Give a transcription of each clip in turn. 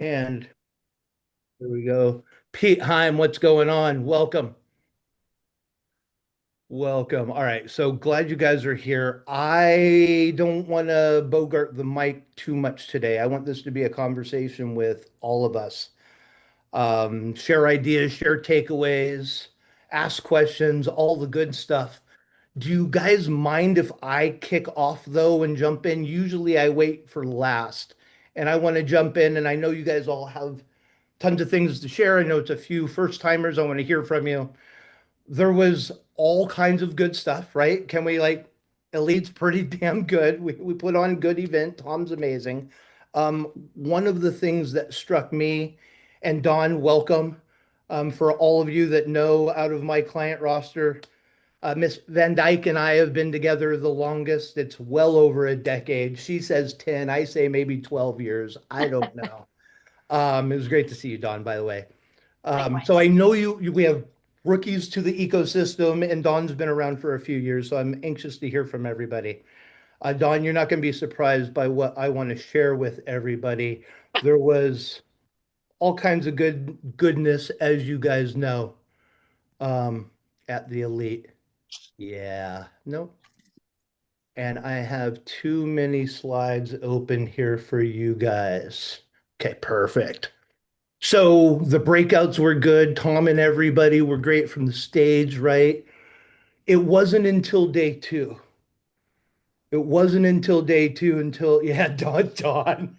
And here we go. Pete Heim, what's going on? Welcome. Welcome. All right. So glad you guys are here. I don't want to bogart the mic too much today. I want this to be a conversation with all of us. Share ideas, share takeaways, ask questions, all the good stuff. Do you guys mind if I kick off though and jump in? Usually I wait for last and I want to jump in, and I know you guys all have tons of things to share. I know it's a few first timers. I want to hear from you. There was all kinds of good stuff, right? Can we like Elite's pretty damn good. We put on a good event. Tom's amazing. One of the things that struck me, and Don, welcome. For all of you that know out of my client roster, Miss Van Dyke and I have been together the longest. It's well over a decade. She says 10. I say maybe 12 years. I don't know. It was great to see you, Don, by the way. So Likewise. I know we have rookies to the ecosystem, and Don's been around for a few years, so I'm anxious to hear from everybody. Don, you're not going to be surprised by what I want to share with everybody. There was all kinds of goodness, as you guys know, um, at the Elite. Yeah, no. And I have too many slides open here for you guys. Okay, perfect. So the breakouts were good. Tom and everybody were great from the stage, right? It wasn't until day two. It wasn't until day two until, yeah, Dawn.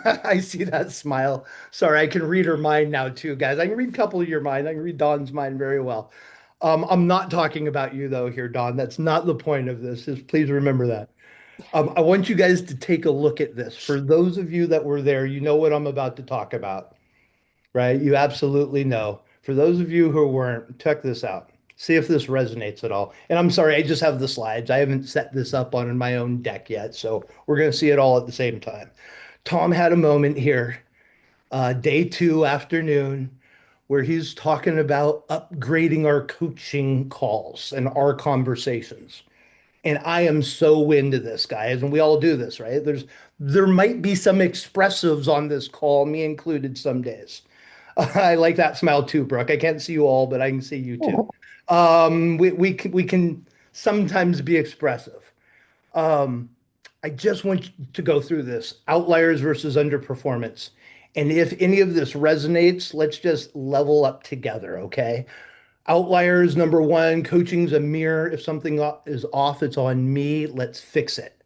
I see that smile. Sorry, I can read her mind now too, guys. I can read a couple of your mind. I can read Dawn's mind very well. I'm not talking about you though here, Dawn. That's not the point of this. Just please remember that. I want you guys to take a look at this. For those of you that were there, you know what I'm about to talk about. Right? You absolutely know. For those of you who weren't, check this out. See if this resonates at all. And I'm sorry, I just have the slides. I haven't set this up on my own deck yet, so we're going to see it all at the same time. Tom had a moment here, day two afternoon, where he's talking about upgrading our coaching calls and our conversations. And I am so into this, guys, and we all do this, right? There might be some expressives on this call, me included, some days. I like that smile too, Brooke. I can't see you all, but I can see you too. We can sometimes be expressive. Um, I just want you to go through this outliers versus underperformance. And if any of this resonates, let's just level up together, okay? Outliers, number one, coaching's a mirror. If something is off, it's on me. Let's fix it.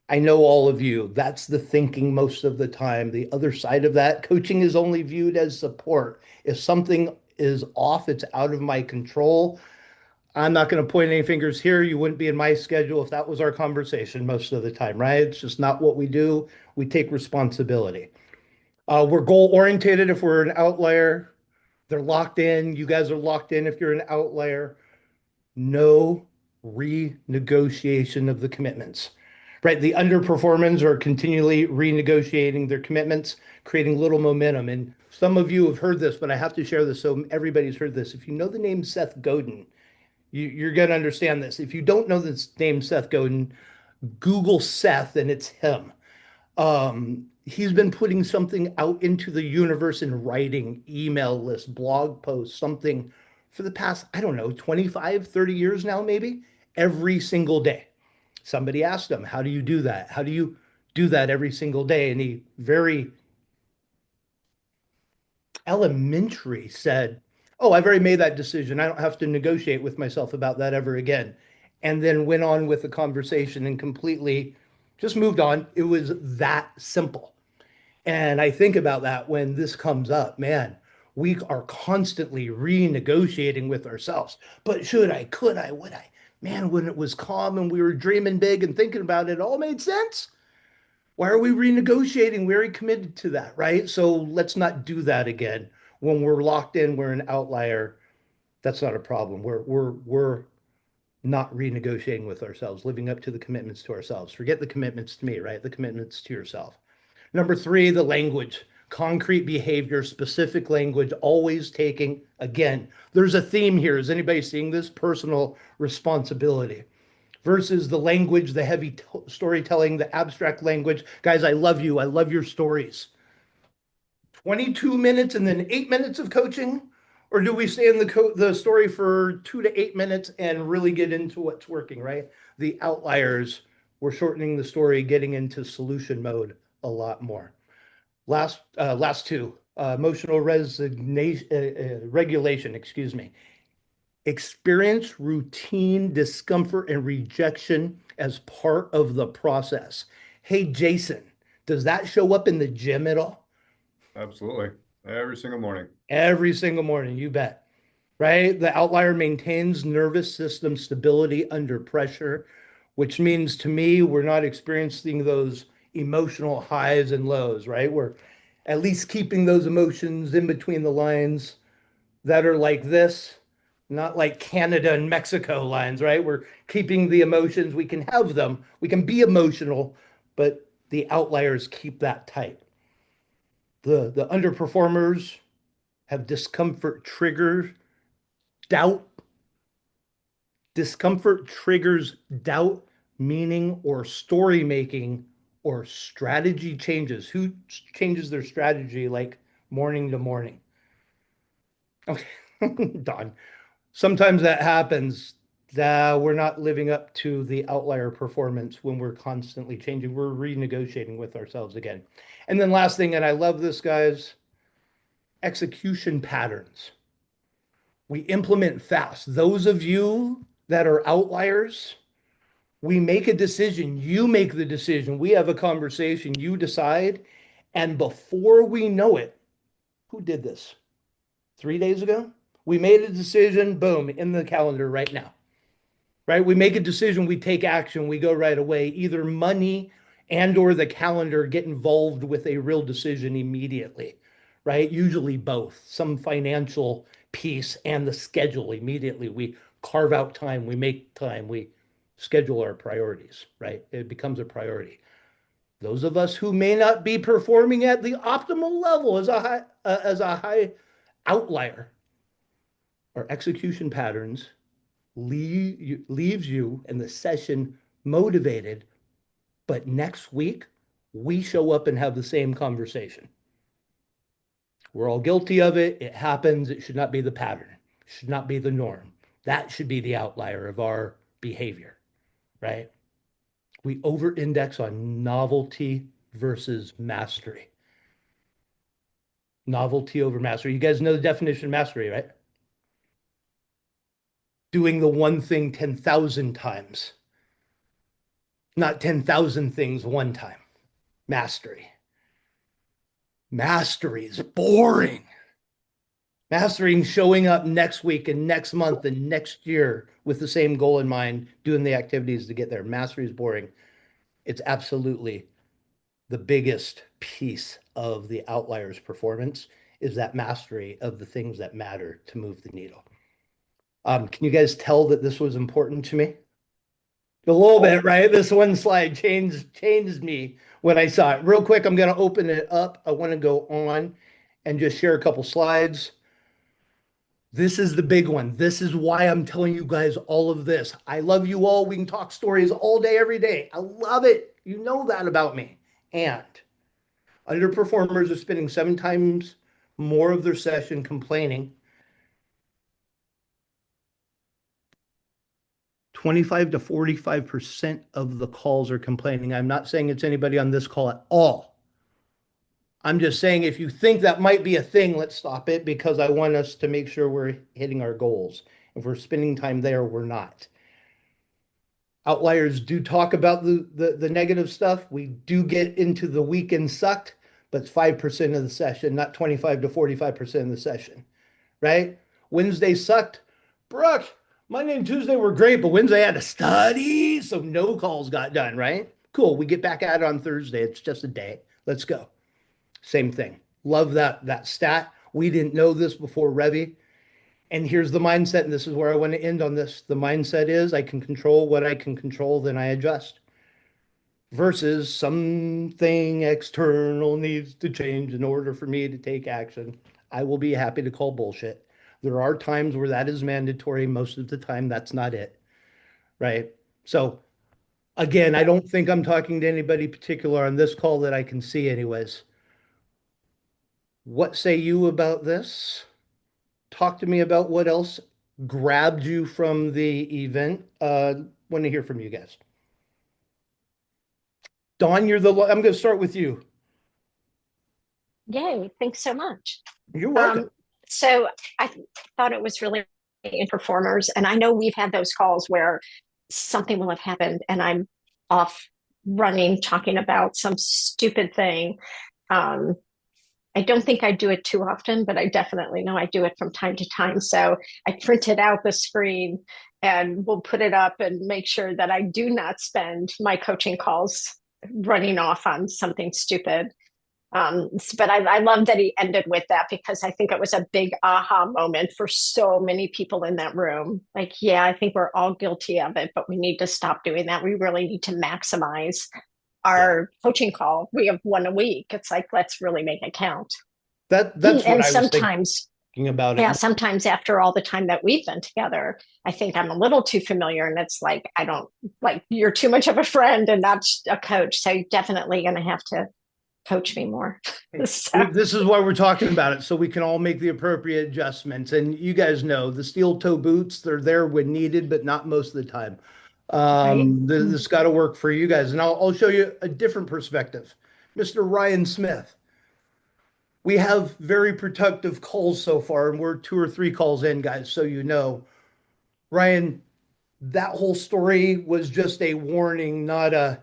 I know all of you. That's the thinking most of the time. The other side of that, coaching is only viewed as support. If something is off, it's out of my control. I'm not going to point any fingers here. You wouldn't be in my schedule if that was our conversation most of the time, right? It's just not what we do. We take responsibility. We're goal orientated if we're an outlier. They're locked in. You guys are locked in if you're an outlier. No renegotiation of the commitments, right? The underperformers are continually renegotiating their commitments, creating little momentum. And some of you have heard this, but I have to share this so everybody's heard this. If you know the name Seth Godin, you're going to understand this. If you don't know the name Seth Godin, Google Seth and it's him. He's been putting something out into the universe in writing, email lists, blog posts, something for the past, I don't know, 25, 30 years now, maybe every single day. Somebody asked him, how do you do that? How do you do that every single day? And he very elementary said, oh, I've already made that decision. I don't have to negotiate with myself about that ever again. And then went on with the conversation and completely just moved on. It was that simple. And I think about that when this comes up, man, we are constantly renegotiating with ourselves. But should I, could I, would I? Man, when it was calm and we were dreaming big and thinking about it, it all made sense. Why are we renegotiating? We're already committed to that, right? So let's not do that again. When we're locked in, we're an outlier. That's not a problem. We're not renegotiating with ourselves, living up to the commitments to ourselves. Forget the commitments to me, right? The commitments to yourself. Number three, the language, concrete behavior, specific language, always taking, again, there's a theme here. Is anybody seeing this? Personal responsibility versus the language, the heavy storytelling, the abstract language. Guys, I love you. I love your stories. 22 minutes and then 8 minutes of coaching? Or do we stay in the story for 2 to 8 minutes and really get into what's working, right? The outliers, we're shortening the story, getting into solution mode a lot more. Last two, emotional resignation, regulation, excuse me. Experience routine discomfort and rejection as part of the process. Hey, Jason, does that show up in the gym at all? Absolutely. Every single morning. Every single morning, you bet. Right? The outlier maintains nervous system stability under pressure, which means to me, we're not experiencing those emotional highs and lows, right? We're at least keeping those emotions in between the lines that are like this, not like Canada and Mexico lines, right? We're keeping the emotions, we can have them, we can be emotional, but the outliers keep that tight. The underperformers have discomfort triggers doubt. Discomfort triggers doubt, meaning, or story making, or strategy changes. Who changes their strategy like morning to morning? Okay, Don. Sometimes that happens. We're not living up to the outlier performance when we're constantly changing. We're renegotiating with ourselves again. And then last thing, and I love this, guys, execution patterns. We implement fast. Those of you that are outliers, we make a decision. You make the decision. We have a conversation. You decide. And before we know it, who did this? 3 days ago? We made a decision, boom, in the calendar right now, right? We make a decision, we take action, we go right away. Either money and or the calendar get involved with a real decision immediately, right? Usually both, some financial piece and the schedule immediately. We carve out time, we make time, we schedule our priorities, right? It becomes a priority. Those of us who may not be performing at the optimal level as a high outlier, our execution patterns leaves you and the session motivated, but next week we show up and have the same conversation. We're all guilty of it. It happens. It should not be the pattern. It should not be the norm. That should be the outlier of our behavior, right? We over index on novelty versus mastery. Novelty over mastery. You guys know the definition of mastery, right? Doing the one thing 10,000 times, not 10,000 things one time. Mastery. Mastery is boring. Mastering showing up next week and next month and next year with the same goal in mind, doing the activities to get there. Mastery is boring. It's absolutely the biggest piece of the outliers performance is that mastery of the things that matter to move the needle. Can you guys tell that this was important to me? A little bit, right? This one slide changed me when I saw it. Real quick, I'm going to open it up. I want to go on and just share a couple slides. This is the big one. This is why I'm telling you guys all of this. I love you all. We can talk stories all day, every day. I love it. You know that about me. And underperformers are spending 7 times more of their session complaining. 25 to 45% of the calls are complaining. I'm not saying it's anybody on this call at all. I'm just saying if you think that might be a thing, let's stop it because I want us to make sure we're hitting our goals. If we're spending time there, we're not. Outliers do talk about the negative stuff. We do get into the weekend sucked, but it's 5% of the session, not 25 to 45% of the session, right? Wednesday sucked. Brooke, Monday and Tuesday were great, but Wednesday I had to study, so no calls got done, right? Cool. We get back at it on Thursday. It's just a day. Let's go. Same thing. Love that stat. We didn't know this before Revy. And here's the mindset, and this is where I want to end on this. The mindset is I can control what I can control, then I adjust. Versus something external needs to change in order for me to take action. I will be happy to call bullshit. There are times where that is mandatory. Most of the time, that's not it. Right. So, again, I don't think I'm talking to anybody particular on this call that I can see, anyways. What say you about this? Talk to me about what else grabbed you from the event. Want to hear from you guys. Dawn, I'm going to start with you. Yay, thanks so much. You're welcome. Um, so I thought it was really in performers, and I know we've had those calls where something will have happened and I'm off running talking about some stupid thing. Um, I don't think I do it too often, but I definitely know I do it from time to time. So I printed out the screen and we'll put it up and make sure that I do not spend my coaching calls running off on something stupid. But I love that he ended with that because I think it was a big aha moment for so many people in that room. Like, yeah, I think we're all guilty of it, but we need to stop doing that. We really need to maximize Yeah. our coaching call. We have one a week. It's like, let's really make it count. That's what And I was sometimes, thinking about yeah, it. sometimes after all the time that we've been together, I think I'm a little too familiar. And it's like, I don't like, you're too much of a friend and not a coach. So you're definitely going to have to coach me more. So, This is why we're talking about it, so we can all make the appropriate adjustments. And you guys know the steel toe boots, they're there when needed, but not most of the time. right. This got to work for you guys. And I'll show you a different perspective. Mr. Ryan Smith, we have very productive calls so far, and we're 2 or 3 calls in, guys, so you know. Ryan, that whole story was just a warning, For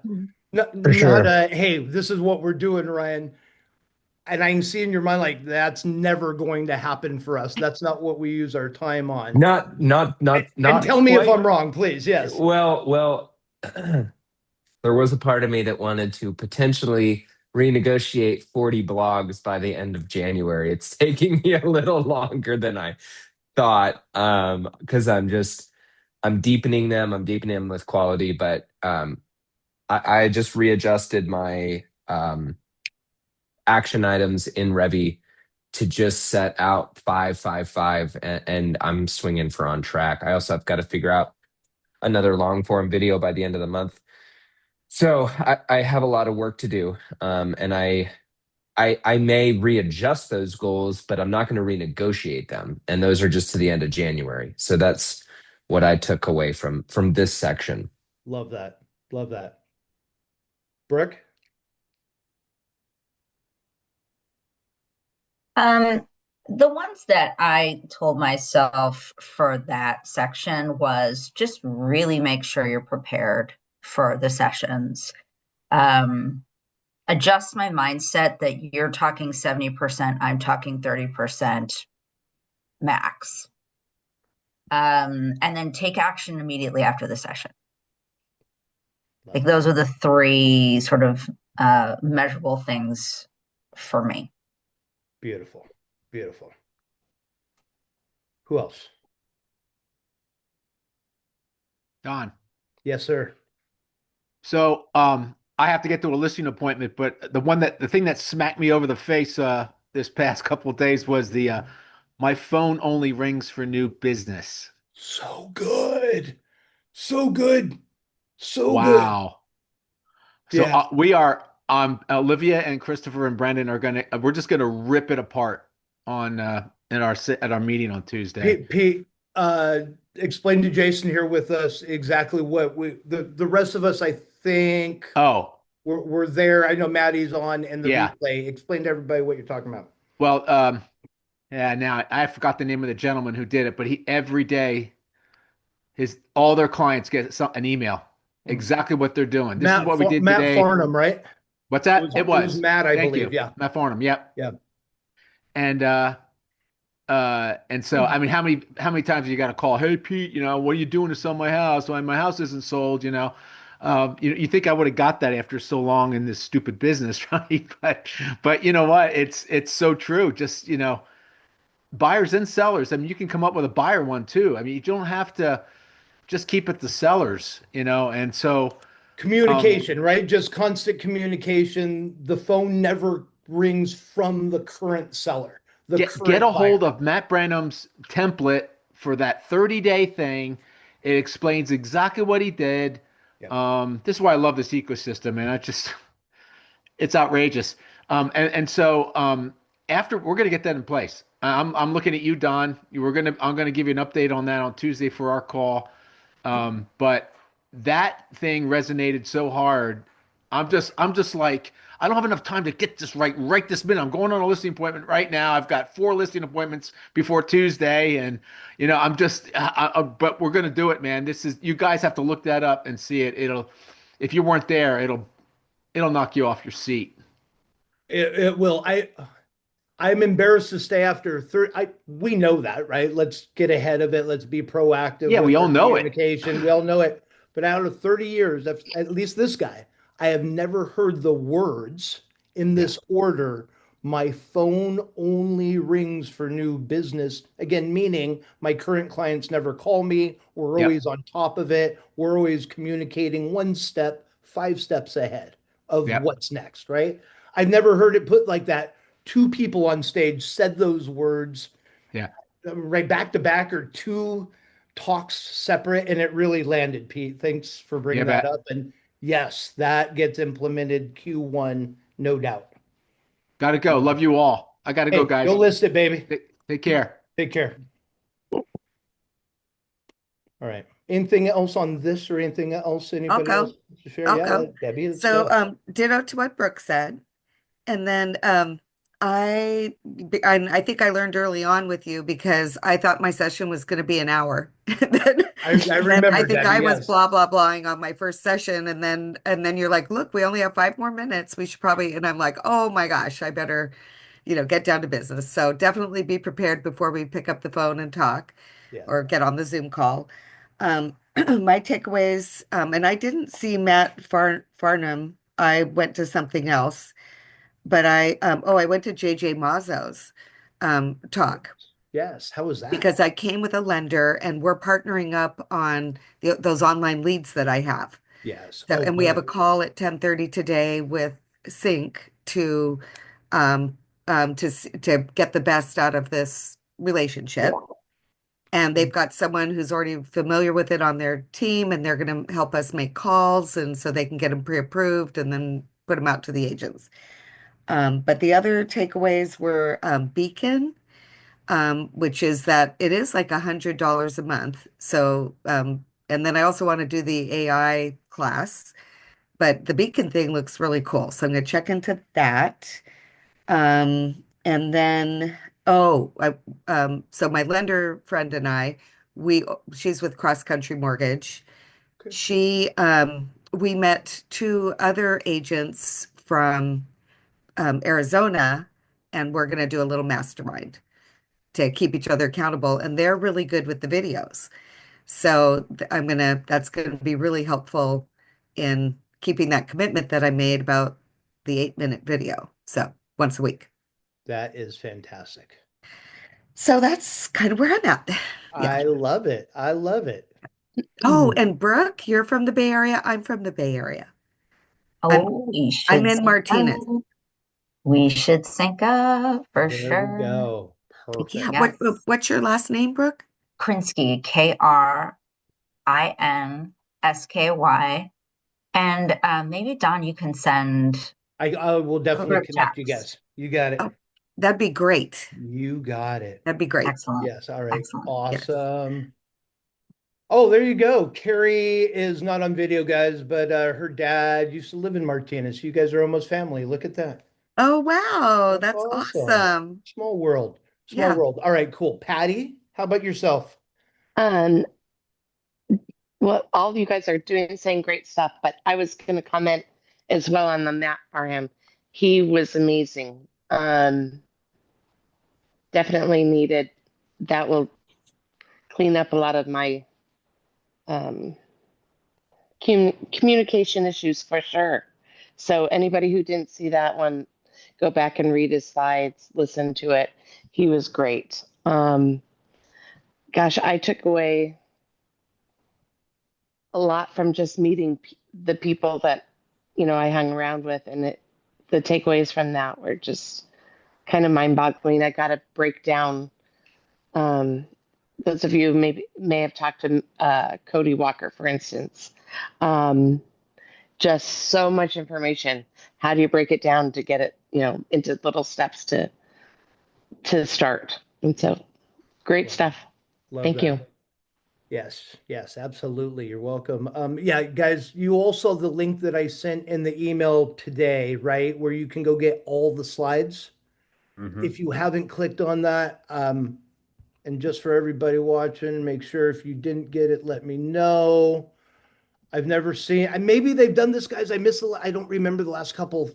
not sure. a, hey, this is what we're doing, Ryan. And I can see in your mind like that's never going to happen for us. That's not what we use our time on. Not not And, not and not tell me if quite. I'm wrong, please. Yes. Well, there was a part of me that wanted to potentially renegotiate 40 blogs by the end of January. It's taking me a little longer than I thought because I'm deepening them with quality, but I just readjusted my action items in Revy to just set out 5 5 5, and I'm swinging for on track. I also have got to figure out another long form video by the end of the month. So I have a lot of work to do. And I may readjust those goals, but I'm not going to renegotiate them. And those are just to the end of January. So that's what I took away from this section. Love that. Love that. Brooke? Um, the ones that I told myself for that section was just really make sure you're prepared for the sessions. Um, adjust my mindset that you're talking 70%, I'm talking 30% max. And then take action immediately after the session. Like those are the 3 sort of measurable things for me. Beautiful. Beautiful. Who else? Don. Yes, sir. So I have to get to a listing appointment, but the thing that smacked me over the face this past couple of days was the my phone only rings for new business. So good. So good. So good. Wow. So Yeah. we are Olivia and Christopher and Brendan are we're just gonna rip it apart on at our meeting on Tuesday. Pete, explain to Jason here with us exactly what the rest of us, I think, Oh, we're there. I know Maddie's on and the yeah. replay. Explain to everybody what you're talking about. Well, yeah, now I forgot the name of the gentleman who did it, but he every day all their clients get an email exactly what they're doing. This is what we did Matt today. Farnham, right? What's that? It It was was. Matt, I Thank believe. you. Yeah. Matt Farnham. Yep. Yeah. And so I mean, how many times you got to call? Hey Pete, what are you doing to sell my house? Why my house isn't sold? You think I would have got that after so long in this stupid business, right? But you know what? It's so true. Just buyers and sellers. I mean, you can come up with a buyer one too. I mean, you don't have to just keep it to sellers, And so, Communication, right? Just constant communication. The phone never rings from the current seller, the get current a hold buyer. of Matt Branham's template for that 30-day thing. It explains exactly what he did. Yeah. This is why I love this ecosystem, and it's outrageous. And so after we're going to get that in place. I'm looking at you, Don. I'm going to give you an update on that on Tuesday for our call. But that thing resonated so hard. I'm just like, I don't have enough time to get this right this minute. I'm going on a listing appointment right now. I've got 4 listing appointments before Tuesday, and I'm just, but we're gonna do it, man. You guys have to look that up and see it. If you weren't there, it'll knock you off your seat. It will. I'm embarrassed to stay after 30. We know that, right? Let's get ahead of it. Let's be proactive Yeah, with we all our know it. communication. We all know it. But out of 30 years, at least this guy, I have never heard the words in Yeah, this order. My phone only rings for new business. Again, meaning my current clients never call me. We're yep, always on top of it. We're always communicating 1 step, 5 steps ahead of yep, what's next, right? I've never heard it put like that. Two people on stage said those words yeah, right back to back, or two talks separate, and it really landed. Pete, thanks for yeah, bringing that bet. up. And yes, that gets implemented Q1, no doubt. Gotta go. Love you all. I gotta go, Hey, go guys. list it, baby. Take care. Take care. All right. Anything else on this, or anything else I'll anybody else go. wants to share? I'll Yeah, go. Debbie, let's So, go. ditto to what Brooke said. And then I think I learned early on with you because I thought my session was going to be an hour. I Then I remember, think Debbie, I was yes. blah blah blahing on my first session, and then you're like, "Look, we only have 5 more minutes. We should probably." And I'm like, "Oh my gosh, I better, get down to business." So definitely be prepared before we pick up the phone and talk, Yeah. or get on the Zoom call. Um, my takeaways, and I didn't see Matt Farnham. I went to something else, but I went to JJ Mazzo's talk Yes. How was that? because I came with a lender and we're partnering up on those online leads that I have. Yes. So, Oh, and we have a good. call at 10:30 today with Sync um, to get the best out of this relationship. And they've got someone who's already familiar with it on their team, and they're going to help us make calls, and so they can get them pre-approved and then put them out to the agents. But the other takeaways were Beacon, which is that it is like $100 a month. So, and then I also want to do the AI class, but the Beacon thing looks really cool. So I'm going to check into that. And then, so my lender friend and I, she's with Cross Country Mortgage. Okay. We met two other agents from Arizona, and we're going to do a little mastermind to keep each other accountable. And they're really good with the videos. So that's going to be really helpful in keeping that commitment that I made about the 8-minute video. So once a week. That is fantastic. So that's kind of where I'm at. Yeah. I love it. I love it. Oh, and Brooke, you're from the Bay Area. I'm from the Bay Area. Oh, I'm in Martinez. We should sync up for There we sure. go. Yeah. Perfect. Yes. What's your last name, Brooke? Krinsky, Krinsky. And maybe Don, you can send I will definitely group connect you text. guys. You got it. Oh, that'd be great. You got it. That'd be great. Excellent. Yes. All right. Excellent. Yes. Awesome. Oh, there you go. Carrie is not on video, guys, but her dad used to live in Martinez. You guys are almost family. Look at that. Oh, wow. That's That's awesome. awesome. Small world. Small Yeah. world. All right, cool. Patty, how about yourself? Um, well, all of you guys are doing saying great stuff, but I was going to comment as well on the Matt Farham. He was amazing. Definitely needed. That will clean up a lot of my um, communication issues for sure. So anybody who didn't see that one, go back and read his slides, listen to it. He was great. Gosh, I took away a lot from just meeting the people that I hung around with, and the takeaways from that were just kind of mind-boggling. I got to break down. Those of you may have talked to Cody Walker, for instance. Just so much information. How do you break it down to get it, into little steps to to start. And so great stuff. Love Thank that. you. Yes, yes, absolutely. You're welcome. Yeah, guys, you also the link that I sent in the email today, right, where you can go get all the slides. Hmm. If you haven't clicked on that, and just for everybody watching, make sure if you didn't get it, let me know. I've never seen, and maybe they've done this, guys. I don't remember the last couple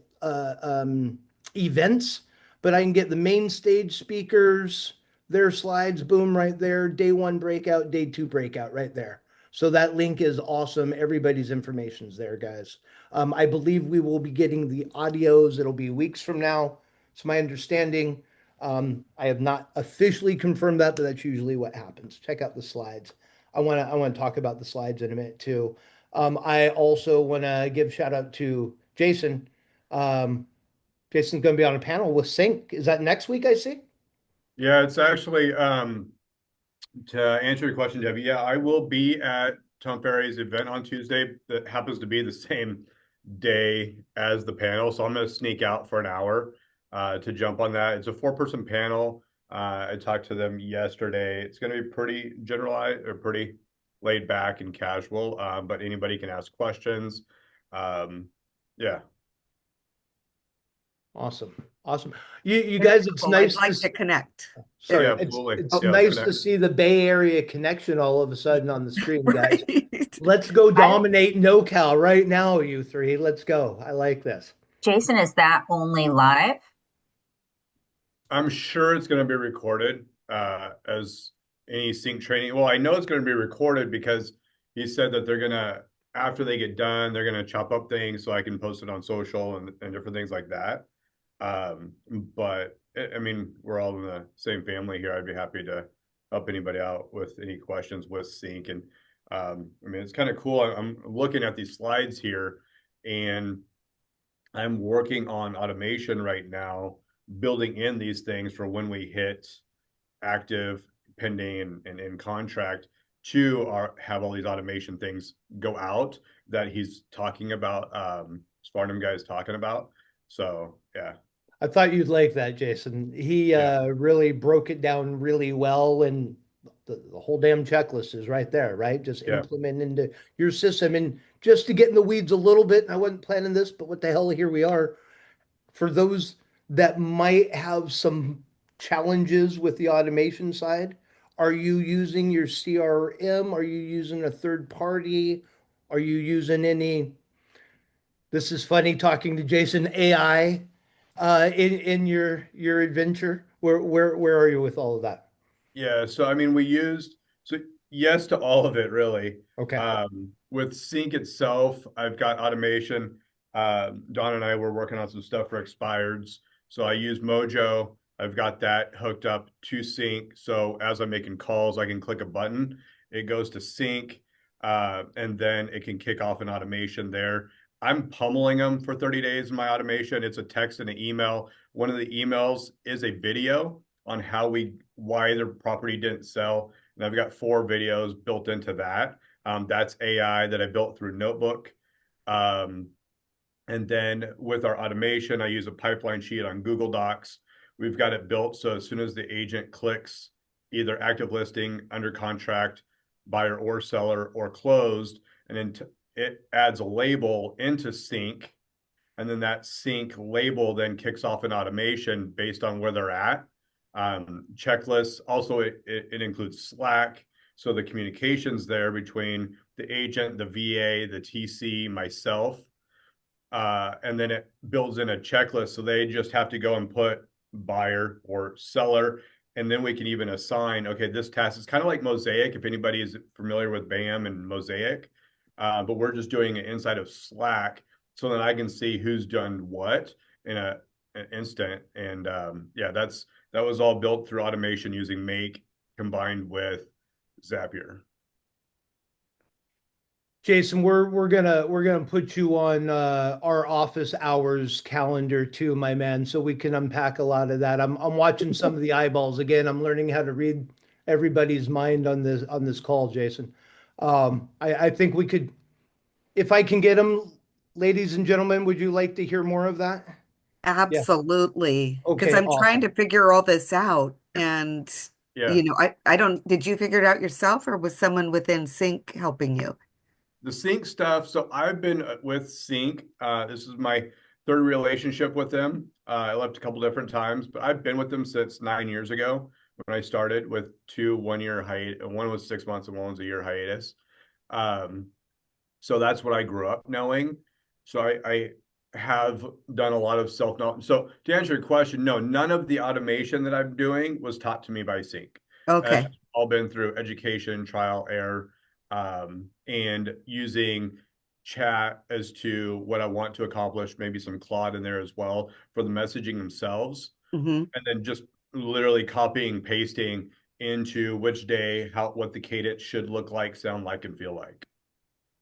events, but I can get the main stage speakers, their slides, boom, right there. Day one breakout, day two breakout, right there. So that link is awesome. Everybody's information's there, guys. I believe we will be getting the audios. It'll be weeks from now. It's my understanding. I have not officially confirmed that, but that's usually what happens. Check out the slides. I want to talk about the slides in a minute too. I also want to give shout out to Jason. Um, Jason's going to be on a panel with Sync. Is that next week? I see. Yeah, it's actually to answer your question, Debbie. Yeah, I will be at Tom Ferry's event on Tuesday. That happens to be the same day as the panel, so I'm going to sneak out for an hour to jump on that. It's a four-person panel. I talked to them yesterday. It's going to be pretty generalized or pretty laid back and casual, but anybody can ask questions. Yeah. Awesome. Awesome. You Very guys, it's cool. I'd nice like to to connect. Yeah, sorry, absolutely. it's Yeah, let's nice to connect. see the Bay Area connection all of a sudden on the screen, guys. Right. Let's go I, dominate NoCal right now, you three. Let's go. I like this. Jason, is that only live? I'm sure it's going to be recorded as any sync training. Well, I know it's going to be recorded because he said that they're going to, after they get done, they're going to chop up things so I can post it on social and different things like that. But I mean, we're all in the same family here. I'd be happy to help anybody out with any questions with sync. And I mean, it's kind of cool. I'm looking at these slides here and I'm working on automation right now, building in these things for when we hit active, pending, and in contract to have all these automation things go out that he's talking about, Spartan guy is talking about. So yeah. I thought you'd like that, Jason. He Yeah. really broke it down really well, and the whole damn checklist is right there, right? Just Yeah. implement into your system. And just to get in the weeds a little bit, and I wasn't planning this, but what the hell, here we are. For those that might have some challenges with the automation side, are you using your CRM? Are you using a third party? Are you using any, this is funny talking to Jason, AI in your adventure? Where are you with all of that? Yeah, so I mean, we used so yes to all of it really. Okay. With Sync itself, I've got automation. Don and I were working on some stuff for expireds, so I use Mojo. I've got that hooked up to Sync, so as I'm making calls, I can click a button, it goes to Sync, and then it can kick off an automation there. I'm pummeling them for 30 days in my automation. It's a text and an email. One of the emails is a video on why the property didn't sell. And I've got 4 videos built into that. That's AI that I built through Notebook. Um, and then with our automation, I use a pipeline sheet on Google Docs. We've got it built so as soon as the agent clicks either active listing, under contract, buyer or seller, or closed, and then it adds a label into Sync, and then that Sync label then kicks off an automation based on where they're at. Checklists, also it includes Slack, so the communications there between the agent, the VA, the TC, myself, and then it builds in a checklist, so they just have to go and put buyer or seller, and then we can even assign, okay, this task is kind of like Mosaic, if anybody is familiar with BAM and Mosaic, but we're just doing it inside of Slack so that I can see who's done what in an instant. And yeah, that was all built through automation using Make combined with Zapier. Jason, we're gonna put you on our office hours calendar too, my man, so we can unpack a lot of that. I'm watching some of the eyeballs again. I'm learning how to read everybody's mind on this call, Jason. I think we could, if I can get them, ladies and gentlemen, would you like to hear more of that? Absolutely. Because Okay, I'm trying awesome. to figure all this out. And, Yeah. I don't, did you figure it out yourself or was someone within Sync helping you? The Sync stuff. So I've been with Sync. This is my third relationship with them. I left a couple different times, but I've been with them since 9 years ago when I started with 2 1 year hiatus. One was 6 months and one was a year hiatus. Um, so that's what I grew up knowing. So I have done a lot of self-knowledge. So to answer your question, no, none of the automation that I'm doing was taught to me by Sync. That's Okay. all been through education, trial, error, and using chat as to what I want to accomplish, maybe some Claude in there as well for the messaging themselves, Hmm. and then just literally copying, pasting into which day, what the cadence should look like, sound like, and feel like.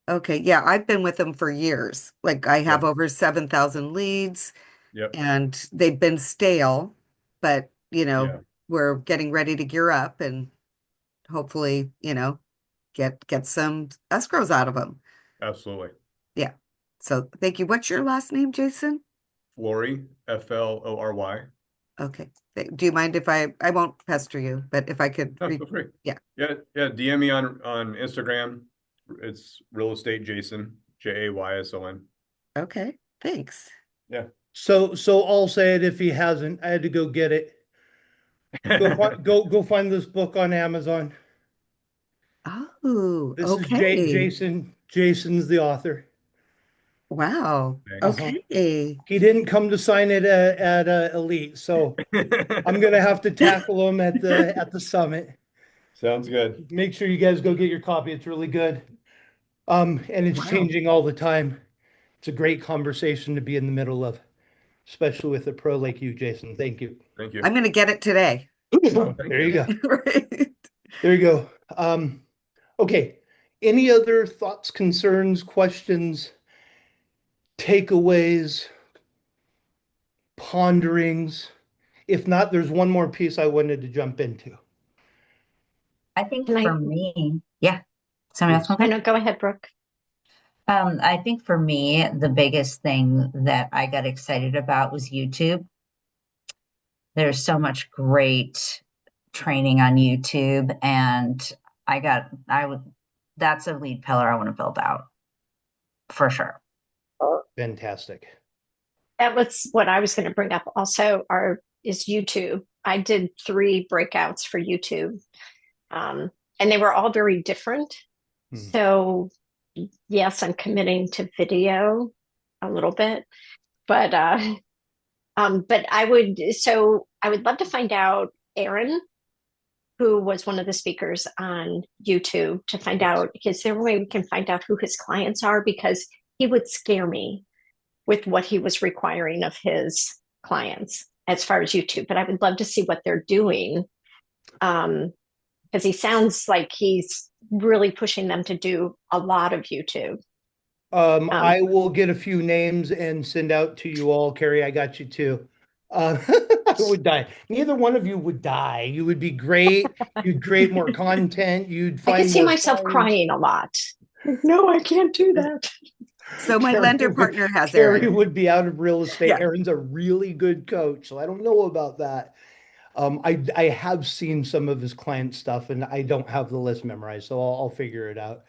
Okay. Yeah, I've been with them for years. Like I Yeah. have over 7,000 leads Yep. and they've been stale, but Yeah. we're getting ready to gear up and hopefully, get some escrows out of them. Absolutely. Yeah. So thank you. What's your last name, Jason? Flory, Flory. Okay. Do you mind if I won't pester you, but if I could No, feel free. yeah. Yeah. DM me on Instagram. It's real estate Jason, Jayson. Okay. Thanks. Yeah. So I'll say it if he hasn't. I had to go get it. Go find this book on Amazon. Oh, This is okay. Jason. Jason's the author. Wow. Thanks. Uh-huh. Okay. He didn't come to sign it at Elite, so I'm gonna have to tackle him at the summit. Sounds good. Make sure you guys go get your copy. It's really good. And it's Wow. changing all the time. It's a great conversation to be in the middle of, especially with a pro like you, Jason. Thank you. Thank you. I'm gonna get it today. There you go. Right. There you go. Okay. Any other thoughts, concerns, questions, takeaways, ponderings? If not, there's one more piece I wanted to jump into. I think Can for I? me, yeah. Somebody else Please. want I to know. Go ahead, Brooke. I think for me, the biggest thing that I got excited about was YouTube. There's so much great training on YouTube, and I would, that's a lead pillar I want to build out for sure. Fantastic. That was what I was going to bring up. Also, is YouTube. I did 3 breakouts for YouTube, and they were all very different. Hmm. So yes, I'm committing to video a little bit, but I would love to find out Aaron, who was one of the speakers on YouTube, to find Yes. out, is there a way we can find out who his clients are? Because he would scare me with what he was requiring of his clients as far as YouTube. But I would love to see what they're doing, because he sounds like he's really pushing them to do a lot of YouTube. I will get a few names and send out to you all. Carrie, I got you too. I would die. Neither one of you would die. You would be great. You'd create more content. You'd I could find see more myself clients. crying a lot. No, I can't do that. So my Carrie lender would, partner has Carrie Aaron. would be out of real estate. Yeah. Aaron's a really good coach, so I don't know about that. I have seen some of his client stuff, and I don't have the list memorized, so I'll figure it out.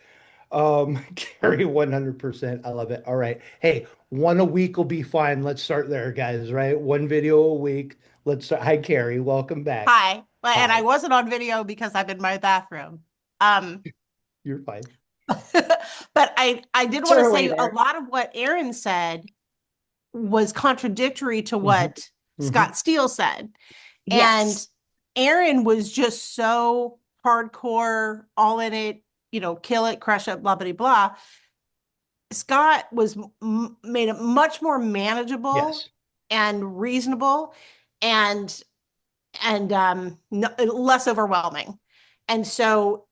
Carrie, 100%. I love it. All right. Hey, one a week will be fine. Let's start there, guys, right? One video a week. Let's start. Hi, Carrie. Welcome back. Hi. And Hi. I wasn't on video because I'm in my bathroom. You're fine. But I did It's want to early say a there. lot of what Aaron said was contradictory to Mhm. what Mhm. Scott Steele said. And Yes. Aaron was just so hardcore, all in it, kill it, crush it, blah, blah, blah. Scott was made it much more manageable Yes. and reasonable and less overwhelming. And so,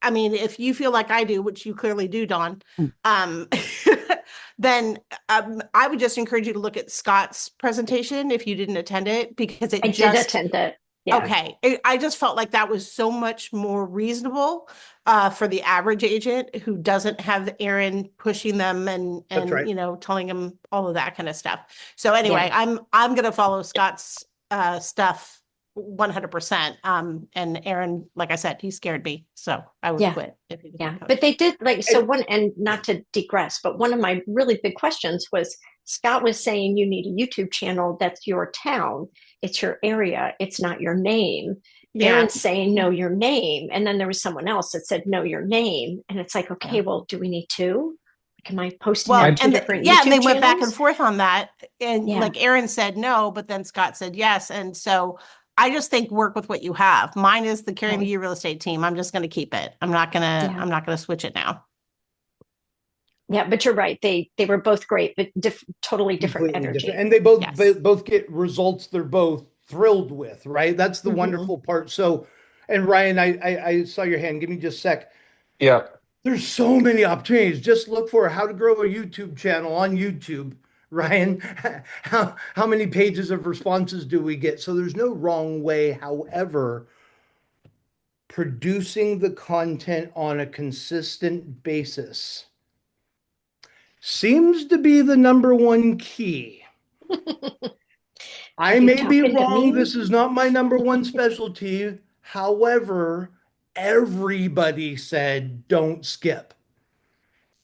I mean, if you feel like I do, which you clearly do, Dawn, then I would just encourage you to look at Scott's presentation if you didn't attend it, because I did attend it. Yeah. Okay. I just felt like that was so much more reasonable for the average agent who doesn't have Aaron pushing them That's right. you know, telling them all of that kind of stuff. So anyway, Yeah. I'm gonna follow Scott's stuff 100%. And Aaron, like I said, he scared me, so I would Yeah. quit if he Yeah. didn't coach. But they did like, so And one, and not to digress, but one of my really big questions was Scott was saying you need a YouTube channel that's your town, it's your area, it's not your name. Yeah. Aaron's saying know your name. And then there was someone else that said know your name. And it's like, okay, Yeah. well, do we need two? Like, am I posting Well, on I two different yeah, and they YouTube went back and channels? forth on that. And Yeah. like Aaron said no, but then Scott said yes. And so I just think work with what you have. Mine is the Carrie Okay. McGee real estate team. I'm just gonna keep it. Yeah. I'm not gonna switch it now. Yeah, but you're right. They were both great, but totally different completely energy. different. And they both Yes. both get results they're both thrilled with, right? That's the Mhm. wonderful part. So, and Ryan, I saw your hand. Give me just a sec. yeah. There's so many opportunities. Just look for how to grow a YouTube channel on YouTube, Ryan. How many pages of responses do we get? So there's no wrong way. However, producing the content on a consistent basis seems to be the number one key. Are I you may be talking to wrong. me? This is not my number one specialty. However, everybody said don't skip.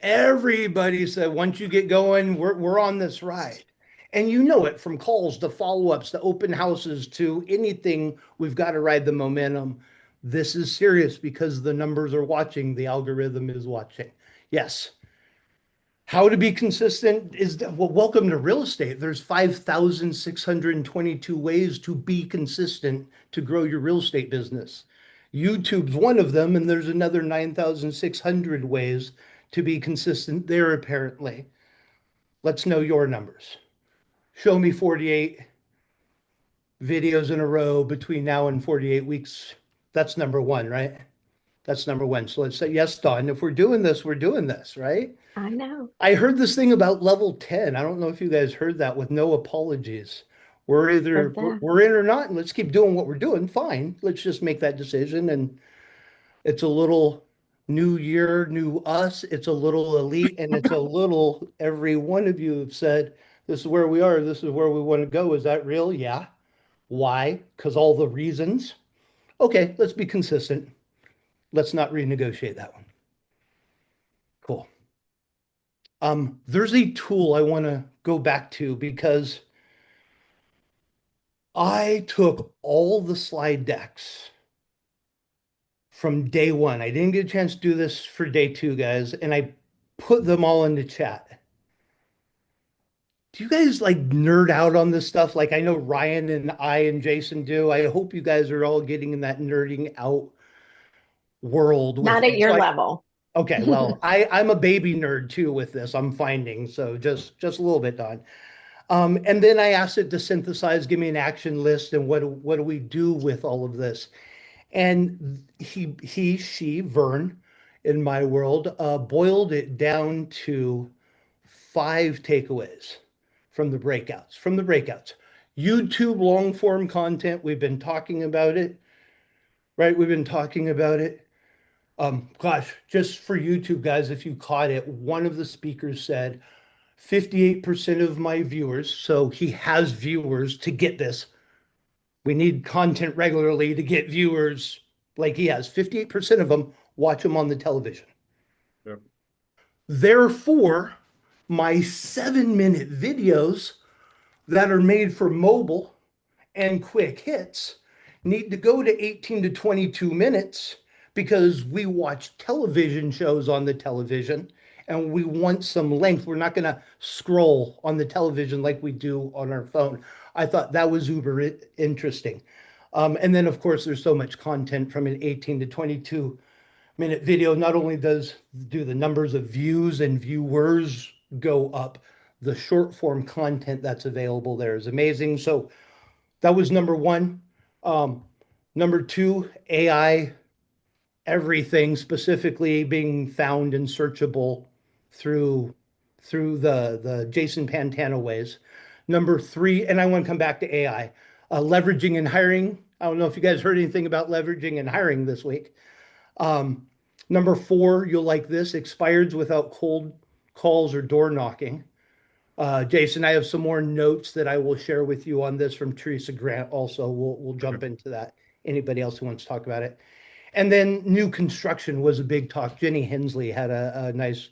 Everybody said once you get going, we're on this ride. And you know it from calls to follow-ups to open houses to anything. We've got to ride the momentum. This is serious because the numbers are watching, the algorithm is watching. Yes. How to be consistent is, well, welcome to real estate. There's 5,622 ways to be consistent to grow your real estate business. YouTube's one of them, and there's another 9,600 ways to be consistent there, apparently. Let's know your numbers. Show me 48 videos in a row between now and 48 weeks. That's number one, right? That's number one. So let's say, yes, Don, if we're doing this, we're doing this, right? I know. I heard this thing about level 10. I don't know if you guys heard that with no apologies. We're either Heard that. we're in or not, and let's keep doing what we're doing. Fine. Let's just make that decision. And it's a little new year, new us. It's a little elite, and it's a little every one of you have said, this is where we are, this is where we want to go. Is that real? Yeah. Why? Because all the reasons. Okay, let's be consistent. Let's not renegotiate that one. Cool. There's a tool I want to go back to because I took all the slide decks from day one. I didn't get a chance to do this for day two, guys, and I put them all into chat. Do you guys like nerd out on this stuff? Like I know Ryan and I and Jason do. I hope you guys are all getting in that nerding out world with Not at it. So your level. okay, well, I'm a baby nerd too with this. I'm finding so just a little bit, Don. And then I asked it to synthesize, give me an action list, and what do we do with all of this? And she, Vern, in my world, boiled it down to 5 takeaways from the breakouts. From the breakouts, YouTube long form content. We've been talking about it, right? We've been talking about it. Gosh, just for YouTube guys, if you caught it, one of the speakers said 58% of my viewers, so he has viewers to get this. We need content regularly to get viewers like he has. 58% of them watch him on the television. Yep. Therefore, my 7-minute videos that are made for mobile and quick hits need to go to 18 to 22 minutes because we watch television shows on the television and we want some length. We're not going to scroll on the television like we do on our phone. I thought that was uber interesting. And then, of course, there's so much content from an 18 to 22-minute video. Not only do the numbers of views and viewers go up, the short form content that's available there is amazing. So that was number one. Number two, AI, everything specifically being found and searchable through the Jason Pantano ways. Number three, and I want to come back to AI, leveraging and hiring I don't know if you guys heard anything about leveraging and hiring this week. Um, Number four, you'll like this, expireds without cold calls or door knocking. Jason, I have some more notes that I will share with you on this from Teresa Grant also. We'll Okay. jump into that. Anybody else who wants to talk about it? And then new construction was a big talk. Jenny Hensley had a nice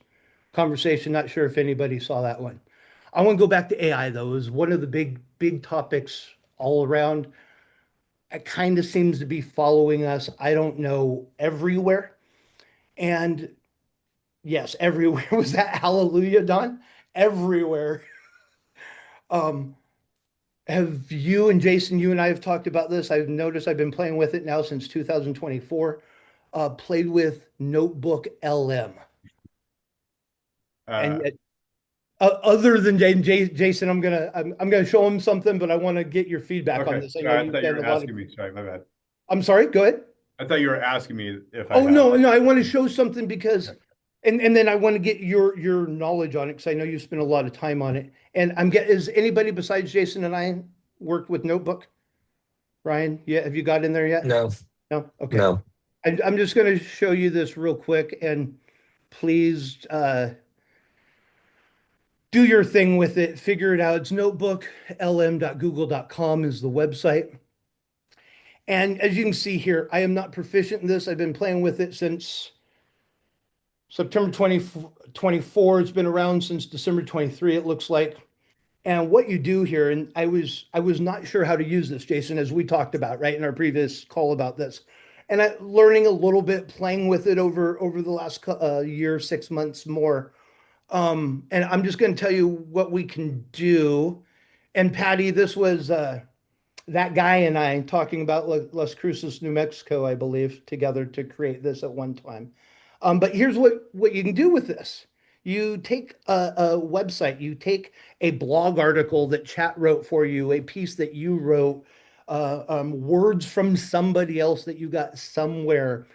conversation. Not sure if anybody saw that one. I want to go back to AI though. It was one of the big topics all around. It kind of seems to be following us. I don't know, everywhere. And yes, everywhere. Was that hallelujah, Don? Everywhere. Um, have you and Jason, you and I have talked about this. I've noticed I've been playing with it now since 2024. Played with Notebook LM. And Uh, yet, other than Jason, I'm gonna show him something, but I want to get your feedback on okay. this. I know Sorry, I you've thought you done were a lot of. asking me. Sorry, my bad. I'm sorry. Go ahead. I thought you were asking me if I Oh had. no, I want to show something because, and then I want to get your knowledge on it because I know you spend a lot of time on it. And is anybody besides Jason and I worked with Notebook? Ryan, yeah, have you got in there yet? No, No? Okay. no. I'm just going to show you this real quick and please do your thing with it. Figure it out. It's notebooklm.google.com is the website. And as you can see here, I am not proficient in this. I've been playing with it since September 2024. It's been around since December 23, it looks like. And what you do here, and I was not sure how to use this, Jason, as we talked about, right, in our previous call about this. And learning a little bit, playing with it over the last year, 6 months more. And I'm just going to tell you what we can do. And Patty, this was that guy and I talking about Las Cruces, New Mexico, I believe, together to create this at one time. But here's what you can do with this. You take a website, you take a blog article that chat wrote for you, a piece that you wrote, words from somebody else that you got somewhere,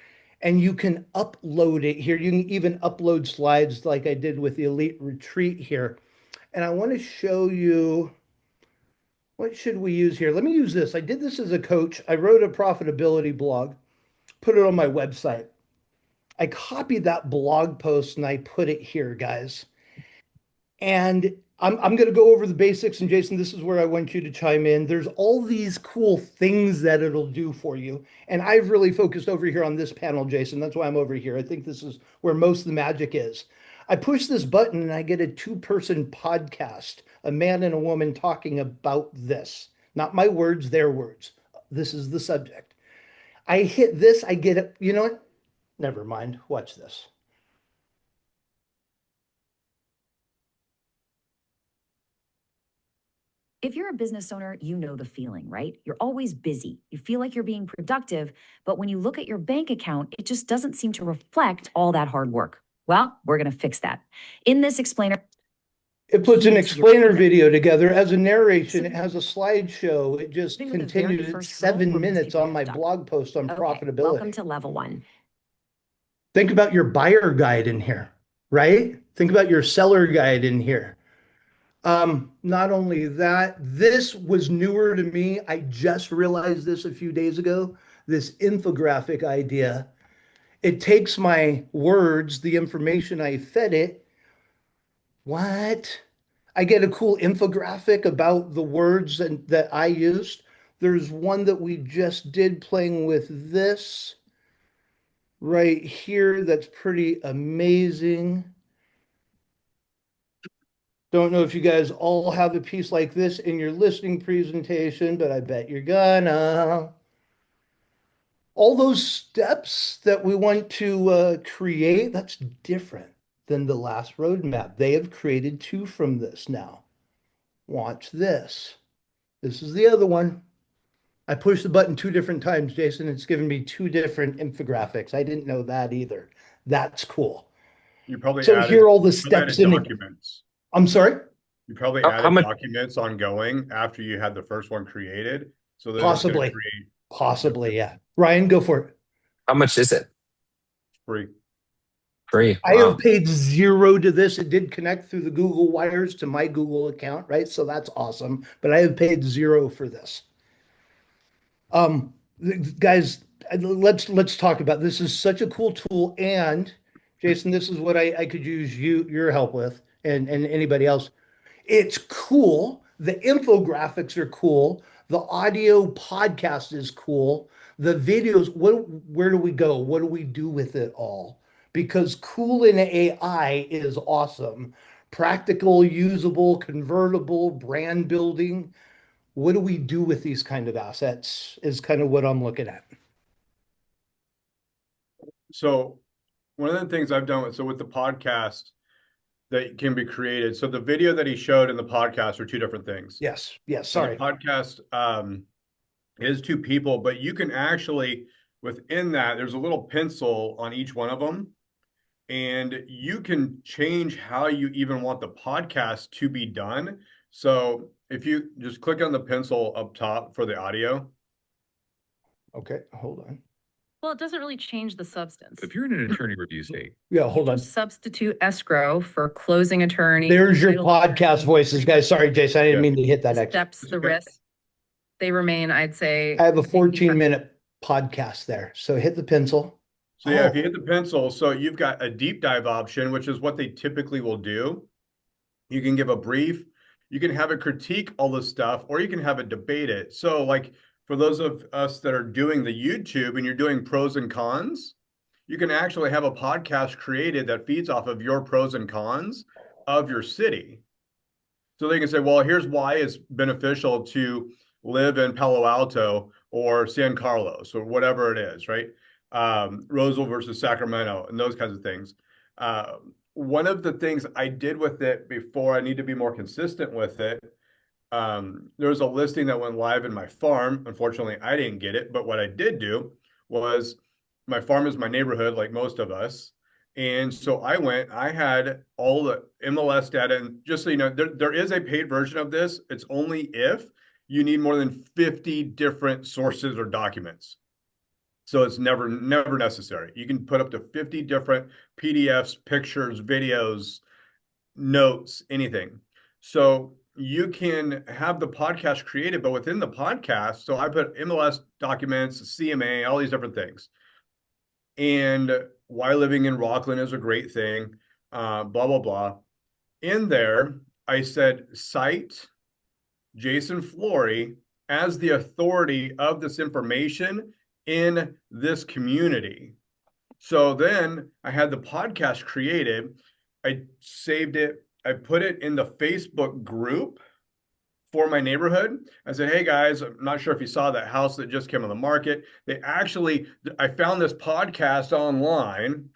and you can upload it here. You can even upload slides like I did with the Elite Retreat here. And I want to show you. What should we use here? Let me use this. I did this as a coach. I wrote a profitability blog, put it on my website. I copied that blog post and I put it here, guys. And I'm going to go over the basics. And Jason, this is where I want you to chime in. There's all these cool things that it'll do for you. And I've really focused over here on this panel, Jason. That's why I'm over here. I think this is where most of the magic is. I push this button and I get a two-person podcast, a man and a woman talking about this. Not my words, their words. This is the subject. I hit this, I get it. You know what? Never mind. Watch this. If you're a business owner, you know the feeling, right? You're always busy. You feel like you're being productive, but when you look at your bank account, it just doesn't seem to reflect all that hard work. Well, we're going to fix that. In this explainer, It puts an explainer video together as a narration. It has a slideshow. It just Starting with the continues. very It's first rule, 7 minutes on my ramped up. blog post on Okay, welcome profitability. to level one. Think about your buyer guide in here, right? Think about your seller guide in here. Not only that, this was newer to me. I just realized this a few days ago, this infographic idea. It takes my words, the information I fed it. What? I get a cool infographic about the words that I used. There's one that we just did playing with this right here that's pretty amazing. Don't know if you guys all have a piece like this in your listing presentation, but I bet you're gonna. All those steps that we want to create, that's different than the last roadmap. They have created two from this now. Watch this. This is the other one. I pushed the button 2 different times, Jason. It's given me 2 different infographics. I didn't know that either. That's cool. You probably So added, here are all the you probably steps in it. documents. I'm sorry? You probably How added much? documents ongoing after you had the first one created. So that it's Possibly. going to create Possibly, yeah. Ryan, go for it. How much is it? free. Free. I Wow. have paid 0 to this. It did connect through the Google wires to my Google account, right? So that's awesome. But I have paid 0 for this. Guys, let's talk about this. Is such a cool tool. And Jason, this is what I could use your help with, and anybody else. It's cool. The infographics are cool. The audio podcast is cool. The videos, where do we go? What do we do with it all? Because cool in AI is awesome. Practical, usable, convertible, brand building. What do we do with these kind of assets is kind of what I'm looking at. So one of the things I've done with the podcast that can be created. So the video that he showed in the podcast are two different things. Yes. Yes. So the Sorry. podcast is two people, but you can actually, within that, there's a little pencil on each one of them. And you can change how you even want the podcast to be done. So if you just click on the pencil up top for the audio. Okay. Hold on. Well, it doesn't really change the substance. If you're in an attorney review state, Yeah. Hold on. Substitute escrow for closing attorney. There's your title podcast voices, guys. Sorry, Jason. I didn't Yeah. mean to hit that. Extra. steps, the risk. They remain, I'd say. I have a 14-minute podcast there. So hit the pencil. So yeah, if you hit the pencil, so you've got a deep dive option, which is what they typically will do. You can give a brief, you can have a critique all this stuff, or you can have it debate it. So like for those of us that are doing the YouTube and you're doing pros and cons, you can actually have a podcast created that feeds off of your pros and cons of your city. So they can say, well, here's why it's beneficial to live in Palo Alto or San Carlos or whatever it is, right? Roseville versus Sacramento and those kinds of things. One of the things I did with it before, I need to be more consistent with it. There was a listing that went live in my farm. Unfortunately, I didn't get it, but what I did do was my farm is my neighborhood, like most of us. And so I had all the MLS data. And just so you know, there is a paid version of this. It's only if you need more than 50 different sources or documents. So it's never necessary. You can put up to 50 different PDFs, pictures, videos, notes, anything. So you can have the podcast created, but within the podcast, so I put MLS documents, CMA, all these different things. And why living in Rockland is a great thing, blah, blah, blah. In there, I said, cite Jason Flory as the authority of this information in this community. So then I had the podcast created. I saved it. I put it in the Facebook group for my neighborhood. I said, hey guys, I'm not sure if you saw that house that just came on the market. I found this podcast online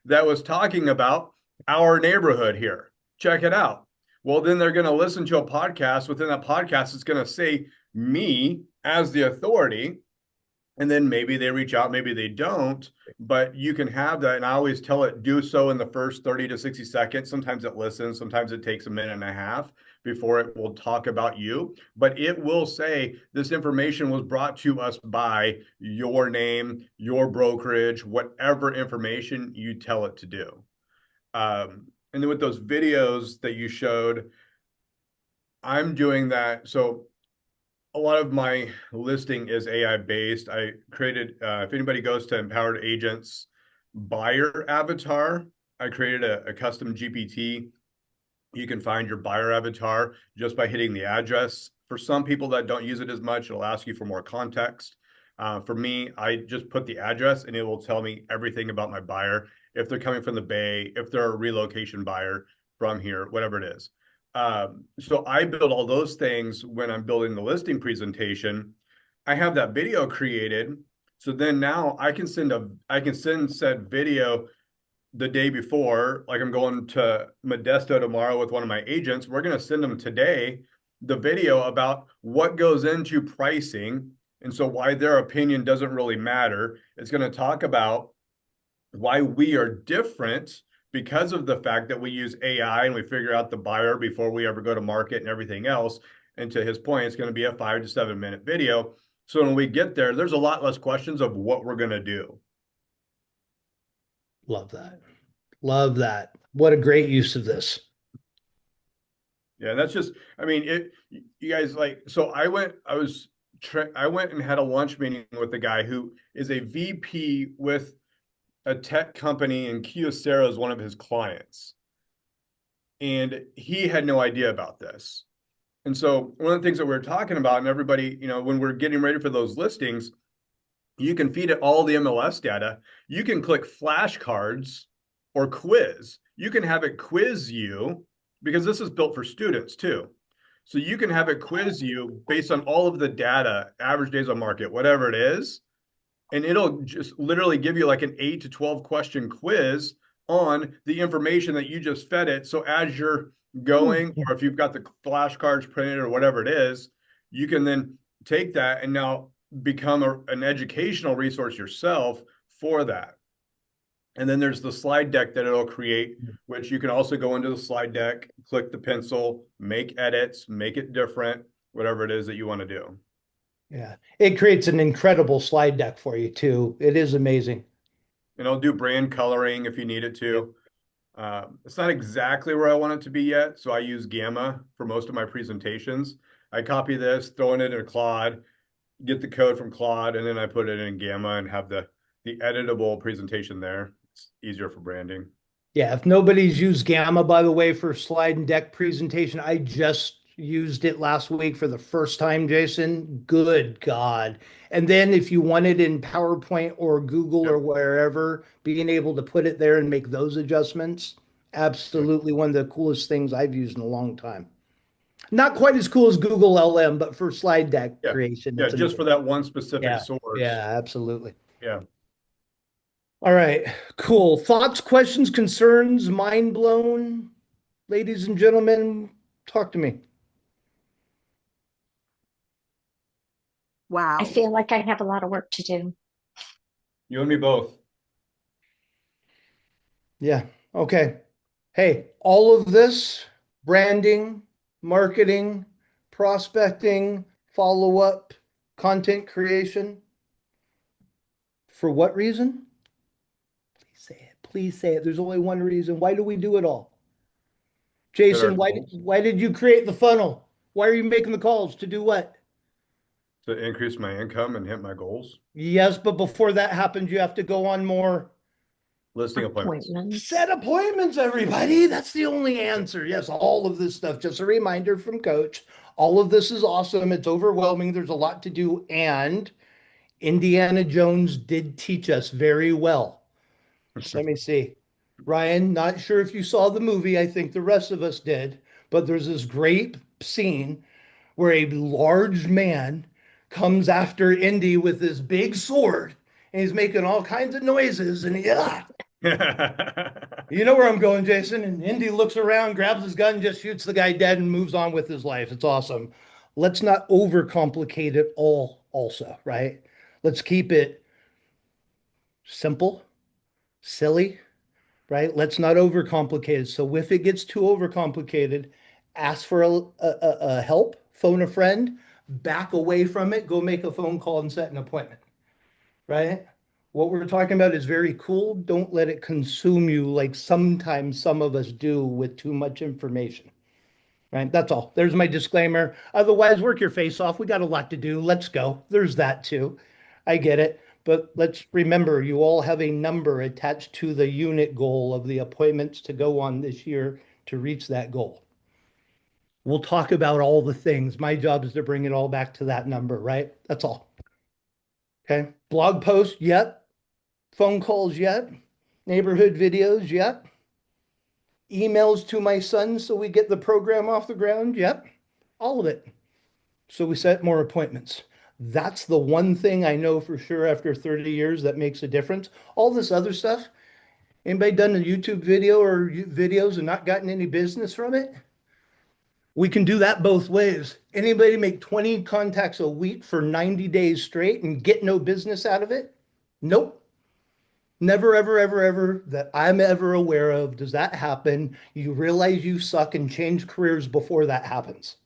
that was talking about our neighborhood here. Check it out. Well, then they're going to listen to a podcast. Within that podcast, it's going to say me as the authority. And then maybe they reach out, maybe they don't, but you can have that. And I always tell it, do so in the first 30 to 60 seconds. Sometimes it listens, sometimes it takes a minute and a half before it will talk about you, but it will say this information was brought to us by your name, your brokerage, whatever information you tell it to do. And then with those videos that you showed, I'm doing that. So a lot of my listing is AI based. I created, if anybody goes to Empowered Agents buyer avatar, I created a custom GPT. You can find your buyer avatar just by hitting the address. For some people that don't use it as much, it'll ask you for more context. For me, I just put the address and it will tell me everything about my buyer. If they're coming from the Bay, if they're a relocation buyer from here, whatever it is. So I build all those things when I'm building the listing presentation. I have that video created. So then now I can send said video the day before, like I'm going to Modesto tomorrow with one of my agents. We're going to send them today the video about what goes into pricing. And so why their opinion doesn't really matter. It's going to talk about why we are different because of the fact that we use AI and we figure out the buyer before we ever go to market and everything else. And to his point, it's going to be a 5 to 7 minute video. So when we get there, there's a lot less questions of what we're going to do. Love that. Love that. What a great use of this. Yeah, that's just, I mean, you guys like, so I was I went and had a lunch meeting with a guy who is a VP with a tech company, and Kyocera is one of his clients. And he had no idea about this. And so one of the things that we are talking about, and everybody, when we're getting ready for those listings, you can feed it all the MLS data. You can click flashcards or quiz. You can have it quiz you, because this is built for students too. So you can have it quiz you based on all of the data, average days on market, whatever it is, and it'll just literally give you like an 8 to 12 question quiz on the information that you just fed it. So as you're going, or if you've got the flashcards printed or whatever it is, you can then take that and now become an educational resource yourself for that. And then there's the slide deck that it'll create, which you can also go into the slide deck, click the pencil, make edits, make it different, whatever it is that you want to do. Yeah, it creates an incredible slide deck for you too. It is amazing. And I'll do brand coloring if you need it to. It's not exactly where I want it to be yet, so I use Gamma for most of my presentations. I copy this, throw it into Claude, get the code from Claude, and then I put it in Gamma and have the editable presentation there. It's easier for branding. Yeah, if nobody's used Gamma, by the way, for slide and deck presentation, I just used it last week for the first time, Jason. Good God. And then if you want it in PowerPoint or Google or wherever, being able to put it there and make those adjustments, absolutely one of the coolest things I've used in a long time. Not quite as cool as Google LM, but for slide deck creation. Yeah, it's just for amazing. that one specific source. Yeah, absolutely. Yeah. All right, cool. Thoughts, questions, concerns, mind blown? Ladies and gentlemen, talk to me. Wow. I feel like I have a lot of work to do. You and me both. Yeah, okay. Hey, all of this branding, marketing, prospecting, follow up, content creation. For what reason? Please say it. Please say it. There's only one reason. Why do we do it all? Jason, why did you create the funnel? Why are you making the calls? To do what? To increase my income and hit my goals. Yes, but before that happens, you have to go on more listing appointments. Set appointments, everybody. That's the only answer. Yes, all of this stuff. Just a reminder from Coach. All of this is awesome. It's overwhelming. There's a lot to do. And Indiana Jones did teach us very well. Let me see. Ryan, not sure if you saw the movie. I think the rest of us did. But there's this great scene where a large man comes after Indy with this big sword and he's making all kinds of noises and you know where I'm going, Jason. And Indy looks around, grabs his gun, just shoots the guy dead and moves on with his life. It's awesome. Let's not overcomplicate it all also, right? Let's keep it simple, silly, right? Let's not overcomplicate it. So if it gets too overcomplicated, ask for a help, phone a friend, back away from it, go make a phone call and set an appointment, right? What we're talking about is very cool. Don't let it consume you like sometimes some of us do with too much information, right? That's all. There's my disclaimer. Otherwise, work your face off. We got a lot to do. Let's go. There's that too. I get it. But let's remember, you all have a number attached to the unit goal of the appointments to go on this year to reach that goal. We'll talk about all the things. My job is to bring it all back to that number, right? That's all. Okay. Blog post, yep. Phone calls, yep. Neighborhood videos, yep. Emails to my son so we get the program off the ground, yep. All of it. So we set more appointments. That's the one thing I know for sure after 30 years that makes a difference. All this other stuff, anybody done a YouTube video or videos and not gotten any business from it? We can do that both ways. Anybody make 20 contacts a week for 90 days straight and get no business out of it? Nope. Never, ever, ever, ever that I'm ever aware of does that happen. You realize you suck and change careers before that happens.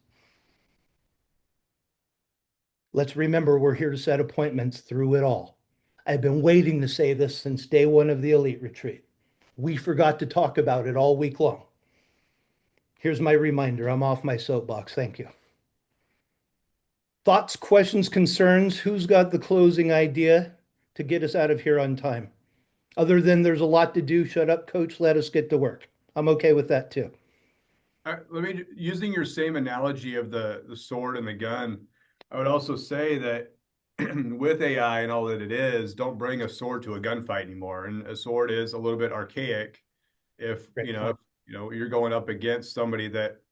Let's remember we're here to set appointments through it all. I've been waiting to say this since day one of the Elite Retreat. We forgot to talk about it all week long. Here's my reminder. I'm off my soapbox. Thank you. Thoughts, questions, concerns? Who's got the closing idea to get us out of here on time? Other than there's a lot to do, shut up, coach, let us get to work. I'm okay with that too. Let me, using your same analogy of the sword and the gun, I would also say that with AI and all that it is, don't bring a sword to a gunfight anymore. And a sword is a little bit archaic. If Great you know, point. if, you're going up against somebody that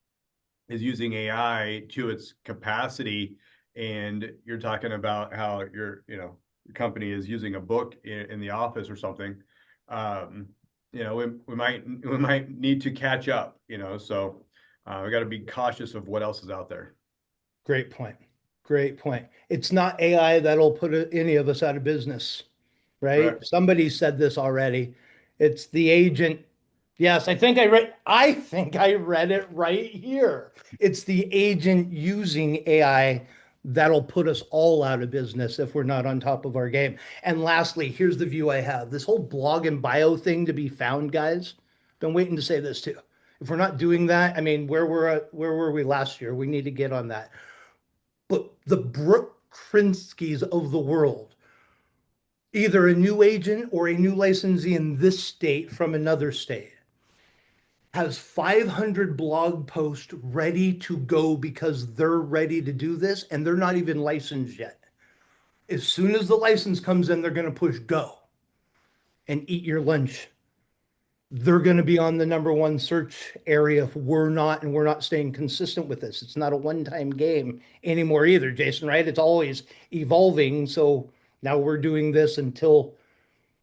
is using AI to its capacity, and you're talking about how your company is using a book in the office or something. We might need to catch up. So we got to be cautious of what else is out there. Great point. Great point. It's not AI that'll put any of us out of business, right? Correct. Somebody said this already. It's the agent. Yes, I think I read it right here. It's the agent using AI that'll put us all out of business if we're not on top of our game. And lastly, here's the view I have. This whole blog and bio thing to be found, guys. Been waiting to say this too. If we're not doing that, I mean, where were we last year? We need to get on that. But the Brooke Krinskys of the world, either a new agent or a new licensee in this state from another state, has 500 blog posts ready to go because they're ready to do this and they're not even licensed yet. As soon as the license comes in, they're going to push go and eat your lunch. They're going to be on the number one search area if we're not staying consistent with this. It's not a one-time game anymore either, Jason, right? It's always evolving. So now we're doing this until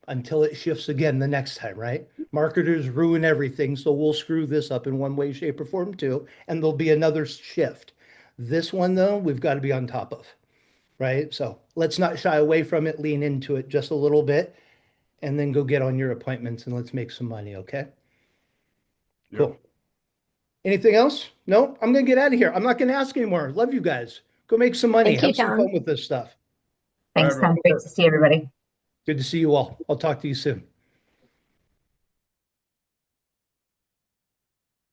it shifts again the next time, right? Marketers ruin everything, so we'll screw this up in one way, shape, or form too, and there'll be another shift. This one, though, we've got to be on top of, right? So let's not shy away from it, lean into it just a little bit, and then go get on your appointments and let's make some money, okay? Yep. Cool. Anything else? No, I'm going to get out of here. I'm not going to ask anymore. Love you guys. Go make some money. Thank you, Have some John. fun with this stuff. Thanks, Bye, Tom. Great to see everybody. Good to see you all. I'll talk to you soon.